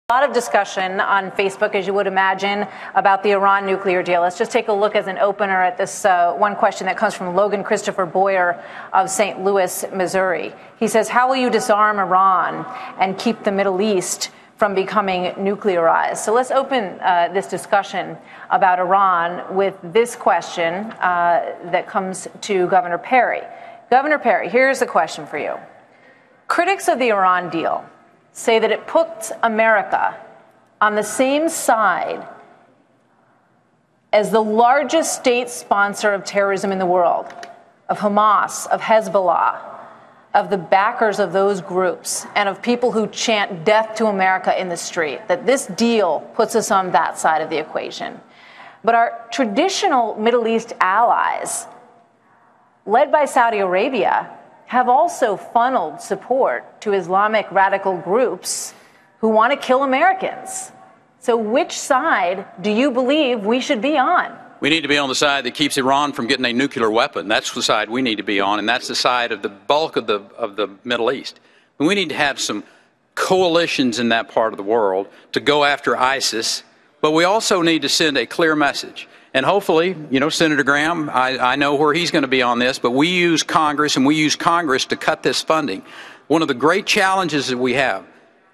A lot of discussion on Facebook, as you would imagine, about the Iran nuclear deal. Let's just take a look as an opener at this one question that comes from Logan Christopher Boyer of St. Louis, Missouri. He says, how will you disarm Iran and keep the Middle East from becoming nuclearized? So let's open this discussion about Iran with this question that comes to Governor Perry. Governor Perry, here's the question for you. Critics of the Iran deal say that it puts America on the same side as the largest state sponsor of terrorism in the world, of Hamas, of Hezbollah, of the backers of those groups, and of people who chant death to America in the street, that this deal puts us on that side of the equation. But our traditional Middle East allies, led by Saudi Arabia, have also funneled support to Islamic radical groups who want to kill Americans. So which side do you believe we should be on? We need to be on the side that keeps Iran from getting a nuclear weapon. That's the side we need to be on, and that's the side of the bulk of the Middle East. And we need to have some coalitions in that part of the world to go after ISIS, but we also need to send a clear message. And hopefully, you know, Senator Graham, I know where he's going to be on this, but we use Congress, and we use Congress to cut this funding. One of the great challenges that we have,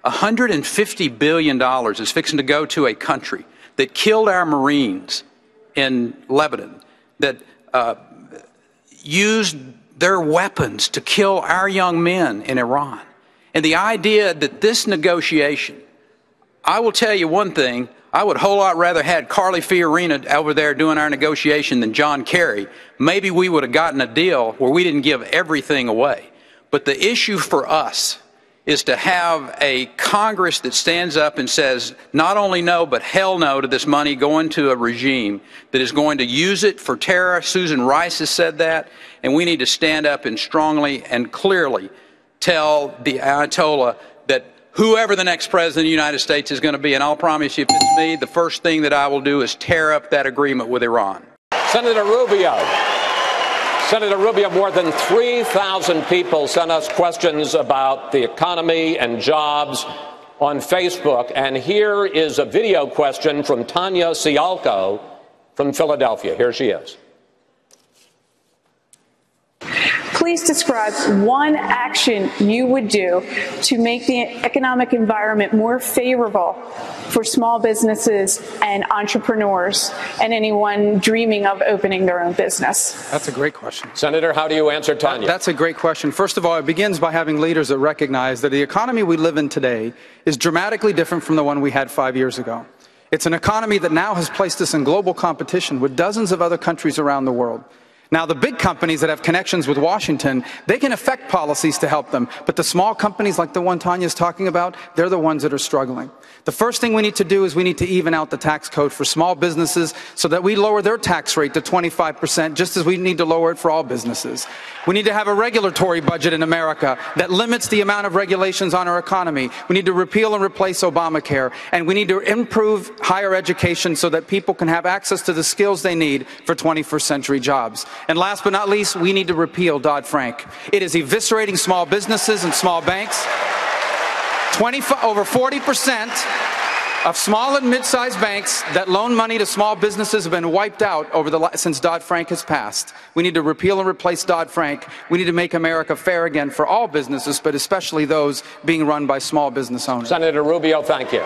$150 billion is fixing to go to a country that killed our Marines in Lebanon, that used their weapons to kill our young men in Iran. And the idea that this negotiation, I will tell you one thing, I would a whole lot rather had Carly Fiorina over there doing our negotiation than John Kerry. Maybe we would have gotten a deal where we didn't give everything away. But the issue for us is to have a Congress that stands up and says not only no, but hell no to this money going to a regime that is going to use it for terror. Susan Rice has said that, and we need to stand up and strongly and clearly tell the Ayatollah that whoever the next president of the United States is going to be, and I'll promise you if it's me, the first thing that I will do is tear up that agreement with Iran. Senator Rubio. Senator Rubio, more than 3,000 people sent us questions about the economy and jobs on Facebook. And here is a video question from Tanya Sialko from Philadelphia. Here she is. Please describe one action you would do to make the economic environment more favorable for small businesses and entrepreneurs and anyone dreaming of opening their own business. That's a great question. Senator, how do you answer Tanya? That's a great question. First of all, it begins by having leaders that recognize that the economy we live in today is dramatically different from the one we had 5 years ago. It's an economy that now has placed us in global competition with dozens of other countries around the world. Now, the big companies that have connections with Washington, they can affect policies to help them. But the small companies like the one Tanya's talking about, they're the ones that are struggling. The first thing we need to do is we need to even out the tax code for small businesses so that we lower their tax rate to 25%, just as we need to lower it for all businesses. We need to have a regulatory budget in America that limits the amount of regulations on our economy. We need to repeal and replace Obamacare. And we need to improve higher education so that people can have access to the skills they need for 21st century jobs. And last but not least, we need to repeal Dodd-Frank. It is eviscerating small businesses and small banks. Over 40% of small and mid-sized banks that loan money to small businesses have been wiped out since Dodd-Frank has passed. We need to repeal and replace Dodd-Frank. We need to make America fair again for all businesses, but especially those being run by small business owners. Senator Rubio, thank you.